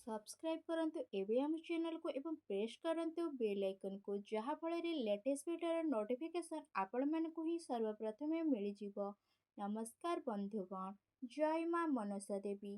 Subscribe करंतु एबे हम चैनल को एवं प्रेस करंतु बेल आइकन को जहा फଳରେ लेटेस्ट वीडियो नोटिफिकेशन आपण मानकु ही सर्वप्रथम मिली जिवो। नमस्कार बंधुगण, जय मां मनसा देवी।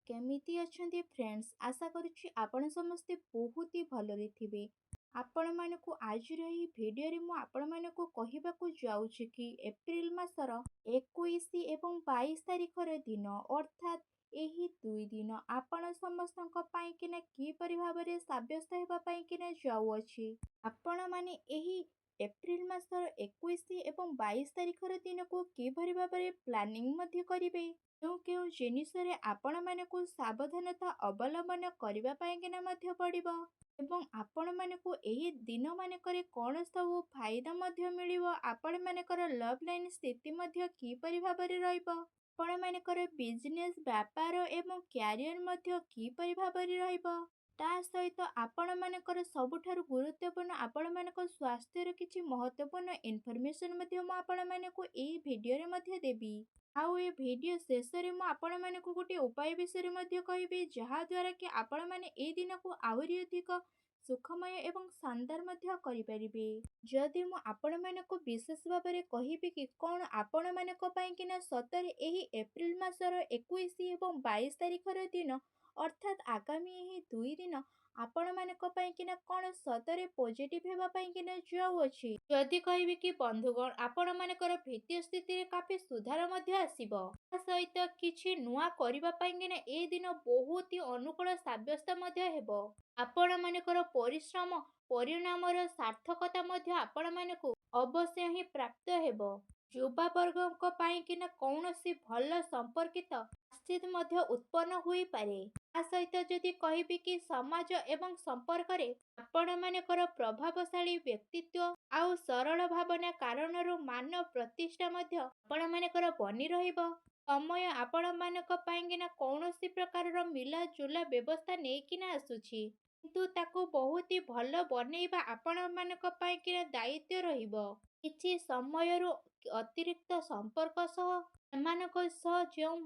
केमिति अछंती फ्रेंड्स, आशा करूछि आपण समस्ते बहुत ही भलरे थिबे। आपण मानकु आज रही वीडियो रे मु आपण मानकु कहिबाकू जाउछि कि एप्रिल मासर 21 एवं 22 तारिखर दिन अर्थात ଏହି ଦୁଇ ଦିନ ଆପଣ ସମସ୍ତଙ୍କ ପାଇଁ କିନା କିପରି ଭାବରେ ସାବ୍ୟସ୍ତ ହେବା ପାଇଁ କିନା ଯାଉଅଛି। ଆପଣମାନେ ଏହି ଏପ୍ରିଲ ମାସର 21 ଏବଂ 22 ତାରିଖର ଦିନକୁ କିପରି ଭାବରେ ପ୍ଲାନିଂ ମଧ୍ୟ କରିବେ। କେଉଁ କେଉଁ ଜିନିଷରେ ଆପଣମାନଙ୍କୁ ସାବଧାନତା ଅବଲମ୍ବନ କରିବା ପାଇଁ କିନା ମଧ୍ୟ ପଡ଼ିବ ଏବଂ ଆପଣମାନଙ୍କୁ ଏହି ଦିନ ମାନଙ୍କରେ କ'ଣ ସବୁ ଫାଇଦା ମଧ୍ୟ ମିଳିବ। ଆପଣମାନଙ୍କର ଲଭ୍ ଲାଇନ୍ ସ୍ଥିତି ମଧ୍ୟ କିପରି ଭାବରେ ରହିବ। ଆପଣମାନଙ୍କର ବିଜନେସ୍ ବ୍ୟାପାର ଏବଂ କ୍ୟାରିୟର ମଧ୍ୟ କିପରି ଭାବରେ ରହିବ। ତା ସହିତ ଆପଣମାନଙ୍କର ସବୁଠାରୁ ଗୁରୁତ୍ୱପୂର୍ଣ୍ଣ ଆପଣମାନଙ୍କ ସ୍ୱାସ୍ଥ୍ୟର କିଛି ମହତ୍ୱପୂର୍ଣ୍ଣ ଇନଫର୍ମେସନ୍ ମଧ୍ୟ ମୁଁ ଆପଣମାନଙ୍କୁ ଏହି ଭିଡ଼ିଓରେ ମଧ୍ୟ ଦେବି। ଆଉ ଏ ଭିଡ଼ିଓ ଶେଷରେ ମୁଁ ଆପଣମାନଙ୍କୁ ଗୋଟିଏ ଉପାୟ ବିଷୟରେ ମଧ୍ୟ କହିବି, ଯାହାଦ୍ୱାରା କି ଆପଣମାନେ ଏହି ଦିନକୁ ଆହୁରି ଅଧିକ ସୁଖମୟ ଏବଂ ଶାନଦାର ମଧ୍ୟ କରିପାରିବେ। ଯଦି ମୁଁ ଆପଣମାନଙ୍କୁ ବିଶେଷ ଭାବରେ କହିବି କି କ'ଣ ଆପଣମାନଙ୍କ ପାଇଁ କିନା ସତରେ ଏହି ଏପ୍ରିଲ ମାସର 21 ଏବଂ 22 ତାରିଖର ଦିନ ଅର୍ଥାତ୍ ଆଗାମୀ ଏହି ଦୁଇ ଦିନ ଆପଣମାନଙ୍କ ପାଇଁ କିନା କ'ଣ ସତରେ ପଜିଟିଭ ହେବା ପାଇଁ କିନା ଯାଉଅଛି। ଯଦି କହିବି କି ବନ୍ଧୁଗଣ, ଆପଣମାନଙ୍କର ଭିତ୍ତିୟ ସ୍ଥିତିରେ କାଫି ସୁଧାର ମଧ୍ୟ ଆସିବ। ତା ସହିତ କିଛି ନୂଆ କରିବା ପାଇଁ କିନା ଏହି ଦିନ ବହୁତ ହି ଅନୁକୂଳ ସାବ୍ୟସ୍ତ ମଧ୍ୟ ହେବ। ଆପଣମାନଙ୍କର ପରିଶ୍ରମ ପରିଣାମର ସାର୍ଥକତା ମଧ୍ୟ ଆପଣମାନଙ୍କୁ ଅବଶ୍ୟ ହିଁ ପ୍ରାପ୍ତ ହେବ। ଯୁବାବର୍ଗଙ୍କ ପାଇଁ କିନା କୌଣସି ଭଲ ସମ୍ପର୍କିତ ଆସ୍ଥିତି ମଧ୍ୟ ଉତ୍ପନ୍ନ ହୋଇପାରେ। ତା ସହିତ ଯଦି କହିବି କି ସମାଜ ଏବଂ ସମ୍ପର୍କରେ ଆପଣମାନଙ୍କର ପ୍ରଭାବଶାଳୀ ବ୍ୟକ୍ତିତ୍ୱ ଆଉ ସରଳ ଭାବନା କାରଣରୁ ମାନ ପ୍ରତିଷ୍ଠା ମଧ୍ୟ ଆପଣମାନଙ୍କର ବନି ରହିବ। ସମୟ ଆପଣମାନଙ୍କ ପାଇଁକିନା କୌଣସି ପ୍ରକାରର ମିଲାଜୁଲା ବ୍ୟବସ୍ଥା ନେଇକିନା ଆସୁଛି, କିନ୍ତୁ ତାକୁ ବହୁତ ହି ଭଲ ବନେଇବା ଆପଣମାନଙ୍କ ପାଇଁକିନା ଦାୟିତ୍ୱ ରହିବ। କିଛି ସମୟରୁ ଅତିରିକ୍ତ ସମ୍ପର୍କ ସହ ସେମାନଙ୍କ ସହ ଯେଉଁ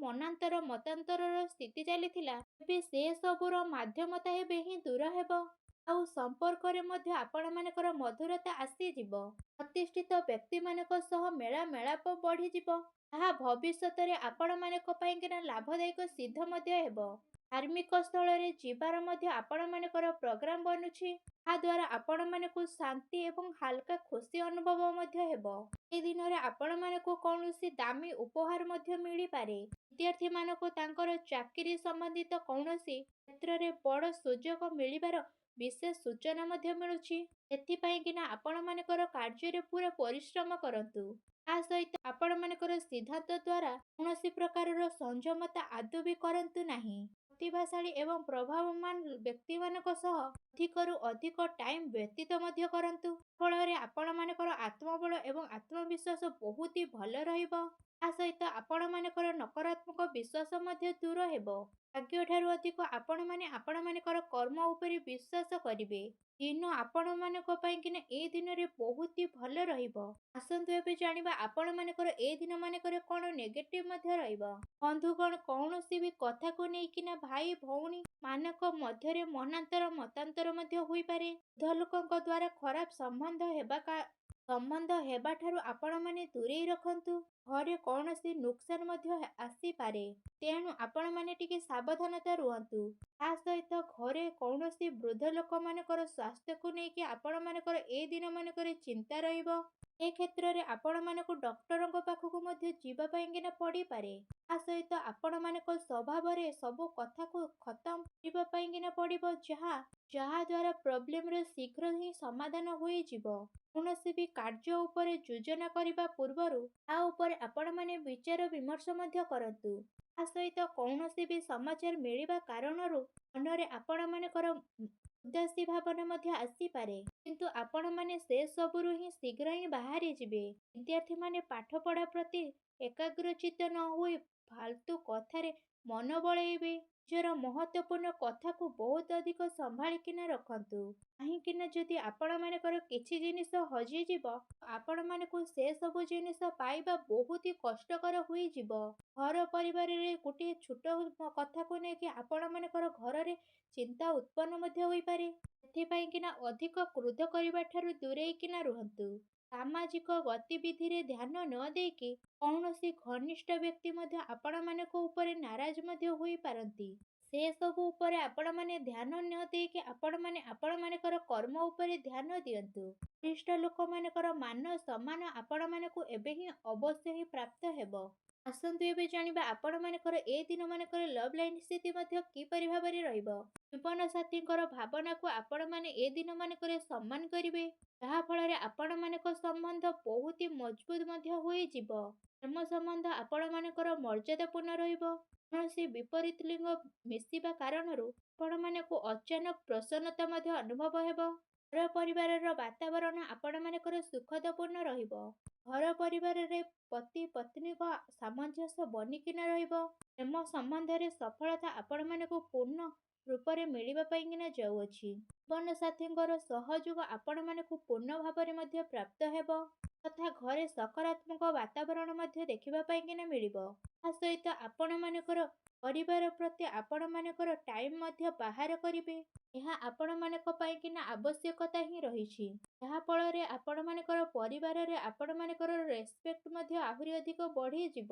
ମତାନ୍ତରର ସ୍ଥିତି ଚାଲିଥିଲା, ଏବେ ସେ ସବୁର ମାଧ୍ୟମତା ଏବେ ହିଁ ଦୂର ହେବ। ଆଉ ସମ୍ପର୍କରେ ମଧ୍ୟ ଆପଣମାନଙ୍କର ମଧୁରତା ଆସିଯିବ। ପ୍ରତିଷ୍ଠିତ ବ୍ୟକ୍ତିମାନଙ୍କ ସହ ମେଳାମେଳାପ ବଢ଼ିଯିବ, ତାହା ଭବିଷ୍ୟତରେ ଆପଣମାନଙ୍କ ପାଇଁକିନା ଲାଭଦାୟକ ସିଦ୍ଧ ମଧ୍ୟ ହେବ। ଧାର୍ମିକ ସ୍ଥଳରେ ଯିବାର ମଧ୍ୟ ଆପଣମାନଙ୍କର ପ୍ରୋଗ୍ରାମ ବନୁଛି, ଯାହାଦ୍ୱାରା ଆପଣମାନଙ୍କୁ ଶାନ୍ତି ଏବଂ ହାଲକା ଖୁସି ଅନୁଭବ ମଧ୍ୟ ହେବ। ଏହି ଦିନରେ ଆପଣମାନଙ୍କୁ କୌଣସି ଦାମୀ ଉପହାର ମଧ୍ୟ ମିଳିପାରେ। ବିଦ୍ୟାର୍ଥୀମାନଙ୍କୁ ତାଙ୍କର ଚାକିରି ସମ୍ବନ୍ଧିତ କୌଣସି କ୍ଷେତ୍ରରେ ବଡ଼ ସୁଯୋଗ ମିଳିବାର ବିଶେଷ ସୂଚନା ମଧ୍ୟ ମିଳୁଛି। ସେଥିପାଇଁ କିନା ଆପଣମାନଙ୍କର କାର୍ଯ୍ୟରେ ପୁରା ପରିଶ୍ରମ କରନ୍ତୁ। ତା ସହିତ ଆପଣମାନଙ୍କର ସିଦ୍ଧାନ୍ତ ଦ୍ୱାରା କୌଣସି ପ୍ରକାରର ସଂଯମତା ଆଦୌ ବି କରନ୍ତୁ ନାହିଁ। ପ୍ରତିଭାଶାଳୀ ଏବଂ ପ୍ରଭାବମାନ ବ୍ୟକ୍ତିମାନଙ୍କ ସହ ଅଧିକରୁ ଅଧିକ ଟାଇମ୍ ବ୍ୟତୀତ ମଧ୍ୟ କରନ୍ତୁ। ଫଳରେ ଆପଣମାନଙ୍କର ଆତ୍ମବଳ ଏବଂ ଆତ୍ମବିଶ୍ୱାସ ବହୁତ ହି ଭଲ ରହିବ। ତା ସହିତ ଆପଣମାନଙ୍କର ନକାରାତ୍ମକ ବିଶ୍ୱାସ ମଧ୍ୟ ଦୂର ହେବ। ଭାଗ୍ୟଠାରୁ ଅଧିକ ଆପଣମାନେ ଆପଣମାନଙ୍କର କର୍ମ ଉପରେ ବିଶ୍ୱାସ କରିବେ। ଦିନ ଆପଣମାନଙ୍କ ପାଇଁକିନା ଏହି ଦିନରେ ବହୁତ ହି ଭଲ ରହିବ। ଆସନ୍ତୁ ଏବେ ଜାଣିବା ଆପଣମାନଙ୍କର ଏହି ଦିନ ମାନଙ୍କରେ କ'ଣ ନେଗେଟିଭ ମଧ୍ୟ ରହିବ। ବନ୍ଧୁଗଣ, କୌଣସି ବି କଥାକୁ ନେଇକିନା ଭାଇ ଭଉଣୀ ମାନଙ୍କ ମଧ୍ୟରେ ମତାନ୍ତର ମଧ୍ୟ ହୋଇପାରେ। ବୃଦ୍ଧ ଲୋକଙ୍କ ଦ୍ୱାରା ଖରାପ ସମ୍ବନ୍ଧ ହେବାଠାରୁ ଆପଣମାନେ ଦୂରେଇ ରଖନ୍ତୁ। ଘରେ କୌଣସି ନୁକସାନ ମଧ୍ୟ ଆସିପାରେ, ତେଣୁ ଆପଣମାନେ ଟିକେ ସାବଧାନତା ରୁହନ୍ତୁ। ତା ସହିତ ଘରେ କୌଣସି ବୃଦ୍ଧ ଲୋକମାନଙ୍କର ସ୍ୱାସ୍ଥ୍ୟକୁ ନେଇକି ଆପଣମାନଙ୍କର ଏହି ଦିନ ମାନଙ୍କରେ ଚିନ୍ତା ରହିବ। ଏ କ୍ଷେତ୍ରରେ ଆପଣମାନଙ୍କୁ ଡକ୍ଟରଙ୍କ ପାଖକୁ ମଧ୍ୟ ଯିବା ପାଇଁକିନା ପଡ଼ିପାରେ। ତା ସହିତ ଆପଣମାନଙ୍କ ସ୍ୱଭାବରେ ସବୁ କଥାକୁ ଖତମ କରିବା ପାଇଁକିନା ପଡ଼ିବ, ଯାହାଦ୍ୱାରା ପ୍ରୋବ୍ଲେମର ଶୀଘ୍ର ହିଁ ସମାଧାନ ହୋଇଯିବ। କୌଣସି ବି କାର୍ଯ୍ୟ ଉପରେ ଯୋଜନା କରିବା ପୂର୍ବରୁ ତା ଉପରେ ଆପଣମାନେ ବିଚାର ବିମର୍ଶ ମଧ୍ୟ କରନ୍ତୁ। ତା ସହିତ କୌଣସି ବି ସମାଚାର ମିଳିବା କାରଣରୁ ମନରେ ଆପଣମାନଙ୍କର ଉଦାସୀ ଭାବନା ମଧ୍ୟ ଆସିପାରେ, କିନ୍ତୁ ଆପଣମାନେ ସେ ସବୁରୁ ହିଁ ଶୀଘ୍ର ହିଁ ବାହାରିଯିବେ। ବିଦ୍ୟାର୍ଥୀମାନେ ପାଠପଢ଼ା ପ୍ରତି ଏକାଗ୍ରଚିତ୍ତ ନ ହୋଇ ଫାଲତୁ କଥାରେ ମନ ବଳେଇବେ। ନିଜର ମହତ୍ତ୍ୱପୂର୍ଣ୍ଣ କଥାକୁ ବହୁତ ଅଧିକ ସମ୍ଭାଳିକିନା ରଖନ୍ତୁ। କାହିଁକିନା ଯଦି ଆପଣମାନଙ୍କର କିଛି ଜିନିଷ ହଜିଯିବ, ଆପଣମାନଙ୍କୁ ସେ ସବୁ ଜିନିଷ ପାଇବା ବହୁତ ହି କଷ୍ଟକର ହୋଇଯିବ। ଘର ପରିବାରରେ ଗୋଟିଏ ଛୋଟ କଥାକୁ ନେଇକି ଆପଣମାନଙ୍କର ଘରରେ ଚିନ୍ତା ଉତ୍ପନ୍ନ ମଧ୍ୟ ହୋଇପାରେ। ସେଥିପାଇଁକିନା ଅଧିକ କ୍ରୋଧ କରିବା ଠାରୁ ଦୂରେଇକିନା ରୁହନ୍ତୁ। ସାମାଜିକ ଗତିବିଧିରେ ଧ୍ୟାନ ନ ଦେଇକି କୌଣସି ଘନିଷ୍ଠ ବ୍ୟକ୍ତି ମଧ୍ୟ ଆପଣମାନଙ୍କ ଉପରେ ନାରାଜ ମଧ୍ୟ ହୋଇପାରନ୍ତି। ସେ ସବୁ ଉପରେ ଆପଣମାନେ ଧ୍ୟାନ ନ ଦେଇକି ଆପଣମାନେ ଆପଣମାନଙ୍କର କର୍ମ ଉପରେ ଧ୍ୟାନ ଦିଅନ୍ତୁ। ବରିଷ୍ଠ ଲୋକମାନଙ୍କର ମାନ ସମ୍ମାନ ଆପଣମାନଙ୍କୁ ଏବେ ହିଁ ଅବଶ୍ୟ ହିଁ ପ୍ରାପ୍ତ ହେବ। ଆସନ୍ତୁ ଏବେ ଜାଣିବା ଆପଣମାନଙ୍କର ଏ ଦିନମାନଙ୍କର ଲଭ୍ ଲାଇନ୍ ସ୍ଥିତି ମଧ୍ୟ କିପରି ଭାବରେ ରହିବ। ଜୀବନସାଥୀଙ୍କର ଭାବନାକୁ ଆପଣମାନେ ଏ ଦିନମାନଙ୍କରେ ସମ୍ମାନ କରିବେ, ଯାହାଫଳରେ ଆପଣମାନଙ୍କ ସମ୍ବନ୍ଧ ବହୁତ ହି ମଜବୁତ ମଧ୍ୟ ହୋଇଯିବ। ପ୍ରେମ ସମ୍ବନ୍ଧ ଆପଣମାନଙ୍କର ମର୍ଯ୍ୟାଦାପୂର୍ଣ୍ଣ ରହିବ। କୌଣସି ବିପରୀତ ଲିଙ୍ଗ ମିଶିବା କାରଣରୁ ଆପଣମାନଙ୍କୁ ଅଚାନକ ପ୍ରସନ୍ନତା ମଧ୍ୟ ଅନୁଭବ ହେବ। ଘର ପରିବାରର ବାତାବରଣ ଆପଣମାନଙ୍କର ସୁଖଦପୂର୍ଣ୍ଣ ରହିବ। ଘର ପରିବାରରେ ପତି ପତ୍ନୀଙ୍କ ସାମଞ୍ଜସ୍ୟ ବନିକିନା ରହିବ। ପ୍ରେମ ସମ୍ବନ୍ଧରେ ସଫଳତା ଆପଣମାନଙ୍କୁ ପୂର୍ଣ୍ଣ ରୂପରେ ମିଳିବା ପାଇଁକିନା ଯାଉଅଛି। ଜୀବନସାଥୀଙ୍କର ସହଯୋଗ ଆପଣମାନଙ୍କୁ ପୂର୍ଣ୍ଣ ଭାବରେ ମଧ୍ୟ ପ୍ରାପ୍ତ ହେବ ତଥା ଘରେ ସକାରାତ୍ମକ ବାତାବରଣ ମଧ୍ୟ ଦେଖିବା ପାଇଁକିନା ମିଳିବ। ତା ସହିତ ଆପଣମାନଙ୍କର ପରିବାର ପ୍ରତି ଆପଣମାନଙ୍କର ଟାଇମ୍ ମଧ୍ୟ ବାହାର କରିବେ। ଏହା ଆପଣମାନଙ୍କ ପାଇଁକିନା ଆବଶ୍ୟକତା ହିଁ ରହିଛି। ଯାହାଫଳରେ ଆପଣମାନଙ୍କର ପରିବାରରେ ଆପଣମାନଙ୍କର ରେସ୍ପେକ୍ଟ ମଧ୍ୟ ଆହୁରି ଅଧିକ ବଢ଼ିଯିବ।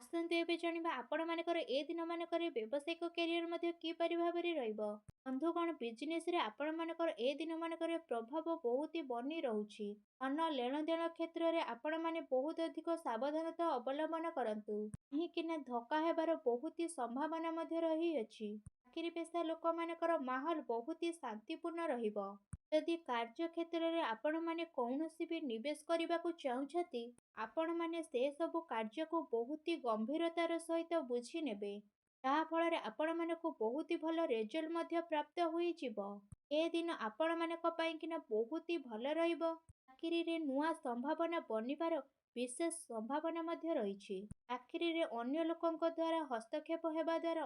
ଆସନ୍ତୁ ଏବେ ଜାଣିବା ଆପଣମାନଙ୍କର ଏ ଦିନମାନଙ୍କରେ ବ୍ୟବସାୟିକ କ୍ୟାରିୟର ମଧ୍ୟ କିପରି ଭାବରେ ରହିବ। ବନ୍ଧୁଗଣ, ବିଜନେସରେ ଆପଣମାନଙ୍କର ଏ ଦିନମାନଙ୍କରେ ପ୍ରଭାବ ବହୁତ ହି ବନି ରହୁଛି। ଧନ ଲେଣଦେଣ କ୍ଷେତ୍ରରେ ଆପଣମାନେ ବହୁତ ଅଧିକ ସାବଧାନତା ଅବଲମ୍ବନ କରନ୍ତୁ। କାହିଁକିନା ଧୋକା ହେବାର ବହୁତ ହି ସମ୍ଭାବନା ମଧ୍ୟ ରହିଅଛି। ଚାକିରି ପେଶା ଲୋକମାନଙ୍କର ମାହୋଲ ବହୁତ ହି ଶାନ୍ତିପୂର୍ଣ୍ଣ ରହିବ। ଯଦି କାର୍ଯ୍ୟକ୍ଷେତ୍ରରେ ଆପଣମାନେ କୌଣସି ବି ନିବେଶ କରିବାକୁ ଚାହୁଁଛନ୍ତି, ଆପଣମାନେ ସେ ସବୁ କାର୍ଯ୍ୟକୁ ବହୁତ ହି ଗମ୍ଭୀରତାର ସହିତ ବୁଝି ନେବେ। ଯାହାଫଳରେ ଆପଣମାନଙ୍କୁ ବହୁତ ହି ଭଲ ରେଜଲ୍ଟ ମଧ୍ୟ ପ୍ରାପ୍ତ ହୋଇଯିବ। ଏ ଦିନ ଆପଣମାନଙ୍କ ପାଇଁକିନା ବହୁତ ହି ଭଲ ରହିବ। ଚାକିରିରେ ନୂଆ ସମ୍ଭାବନା ବନିବାର ବିଶେଷ ସମ୍ଭାବନା ମଧ୍ୟ ରହିଛି। ଚାକିରିରେ ଅନ୍ୟ ଲୋକଙ୍କ ଦ୍ୱାରା ହସ୍ତକ୍ଷେପ ହେବା ଦ୍ୱାରା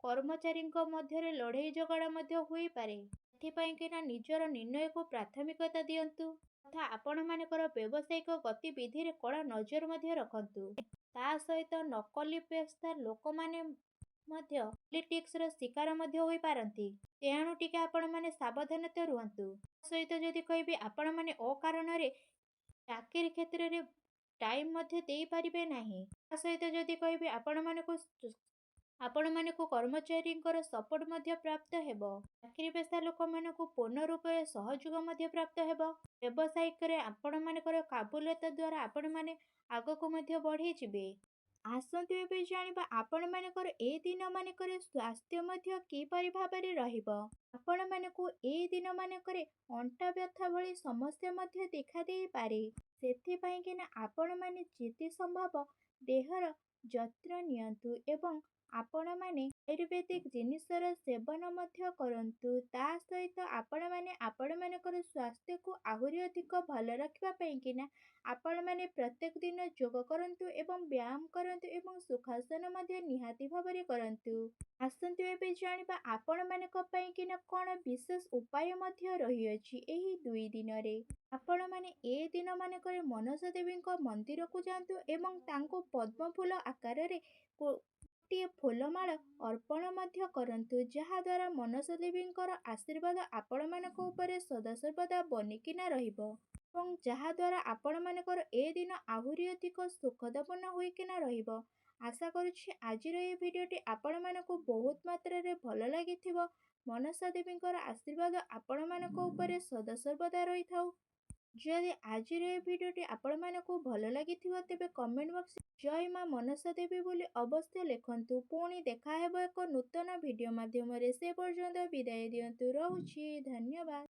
କର୍ମଚାରୀଙ୍କ ମଧ୍ୟରେ ଲଢ଼େଇ ଝଗଡ଼ା ମଧ୍ୟ ହୋଇପାରେ। ସେଥିପାଇଁକିନା ନିଜର ନିର୍ଣ୍ଣୟକୁ ପ୍ରାଥମିକତା ଦିଅନ୍ତୁ ତଥା ଆପଣମାନଙ୍କର ବ୍ୟବସାୟିକ ଗତିବିଧିରେ କଡ଼ା ନଜର ମଧ୍ୟ ରଖନ୍ତୁ। ତା ସହିତ ନକଲି ପେଶା ଲୋକମାନେ ମଧ୍ୟ ପଲିଟିକ୍ସର ଶିକାର ମଧ୍ୟ ହୋଇପାରନ୍ତି। ତେଣୁ ଟିକେ ଆପଣମାନେ ସାବଧାନତା ରୁହନ୍ତୁ। ତା ସହିତ ଯଦି କହିବି ଆପଣମାନେ ଅକାରଣରେ ଚାକିରି କ୍ଷେତ୍ରରେ ଟାଇମ୍ ମଧ୍ୟ ଦେଇପାରିବେ ନାହିଁ। ତା ସହିତ ଯଦି କହିବି ଆପଣମାନଙ୍କୁ କର୍ମଚାରୀଙ୍କର ସପୋର୍ଟ ମଧ୍ୟ ପ୍ରାପ୍ତ ହେବ। ଚାକିରି ପେଶା ଲୋକମାନଙ୍କୁ ପୂର୍ଣ୍ଣ ରୂପରେ ସହଯୋଗ ମଧ୍ୟ ପ୍ରାପ୍ତ ହେବ। ବ୍ୟବସାୟିକରେ ଆପଣମାନଙ୍କର କାବୁଲତା ଦ୍ୱାରା ଆପଣମାନେ ଆଗକୁ ମଧ୍ୟ ବଢ଼ିଯିବେ। ଆସନ୍ତୁ ଏବେ ଜାଣିବା ଆପଣମାନଙ୍କର ଏ ଦିନମାନଙ୍କରେ ସ୍ୱାସ୍ଥ୍ୟ ମଧ୍ୟ କିପରି ଭାବରେ ରହିବ। ଆପଣମାନଙ୍କୁ ଏ ଦିନମାନଙ୍କରେ ଅଣ୍ଟା ବ୍ୟଥା ଭଳି ସମସ୍ୟା ମଧ୍ୟ ଦେଖାଦେଇପାରେ। ସେଥିପାଇଁକିନା ଆପଣମାନେ ଯେତେ ସମ୍ଭବ ଦେହର ଯତ୍ନ ନିଅନ୍ତୁ ଏବଂ ଆପଣମାନେ ଆୟୁର୍ବେଦିକ ଜିନିଷର ସେବନ ମଧ୍ୟ କରନ୍ତୁ। ତା ସହିତ ଆପଣମାନେ ଆପଣମାନଙ୍କର ସ୍ୱାସ୍ଥ୍ୟକୁ ଆହୁରି ଅଧିକ ଭଲ ରଖିବା ପାଇଁକିନା ଆପଣମାନେ ପ୍ରତ୍ୟେକ ଦିନ ଯୋଗ କରନ୍ତୁ ଏବଂ ବ୍ୟାୟାମ କରନ୍ତୁ ଏବଂ ସୁଖାସନ ମଧ୍ୟ ନିହାତି ଭାବରେ କରନ୍ତୁ। ଆସନ୍ତୁ ଏବେ ଜାଣିବା ଆପଣମାନଙ୍କ ପାଇଁକିନା କ'ଣ ବିଶେଷ ଉପାୟ ମଧ୍ୟ ରହିଅଛି। ଏହି 2 ଦିନରେ ଆପଣମାନେ ଏ ଦିନମାନଙ୍କରେ ମନସା ଦେବୀଙ୍କ ମନ୍ଦିରକୁ ଯାଆନ୍ତୁ ଏବଂ ତାଙ୍କୁ ପଦ୍ମ ଫୁଲ ଆକାରରେ ଗୋଟିଏ ଫୁଲମାଳ ଅର୍ପଣ ମଧ୍ୟ କରନ୍ତୁ। ଯାହାଦ୍ୱାରା ମନସା ଦେବୀଙ୍କର ଆଶୀର୍ବାଦ ଆପଣମାନଙ୍କ ଉପରେ ସଦାସର୍ବଦା ବନିକିନା ରହିବ ଏବଂ ଯାହାଦ୍ୱାରା ଆପଣମାନଙ୍କର ଏ ଦିନ ଆହୁରି ଅଧିକ ସୁଖଦପୂର୍ଣ୍ଣ ହୋଇକିନା ରହିବ। ଆଶା କରୁଛି ଆଜିର ଏହି ଭିଡ଼ିଓଟି ଆପଣମାନଙ୍କୁ ବହୁତ ମାତ୍ରାରେ ଭଲ ଲାଗିଥିବ। ମନସା ଦେବୀଙ୍କର ଆଶୀର୍ବାଦ ଆପଣମାନଙ୍କ ଉପରେ ସଦାସର୍ବଦା ରହିଥାଉ। ଯଦି ଆଜିର ଏହି ଭିଡ଼ିଓଟି ଆପଣମାନଙ୍କୁ ଭଲ ଲାଗିଥିବ ତେବେ କମେଣ୍ଟ ବକ୍ସରେ ଜୟ ମା ମନସା ଦେବୀ ବୋଲି ଅବଶ୍ୟ ଲେଖନ୍ତୁ। ପୁଣି ଦେଖା ହେବ ଏକ ନୂତନ ଭିଡ଼ିଓ ମାଧ୍ୟମରେ। ସେ ପର୍ଯ୍ୟନ୍ତ ବିଦାୟ ଦିଅନ୍ତୁ। ରହୁଛି। ଧନ୍ୟବାଦ।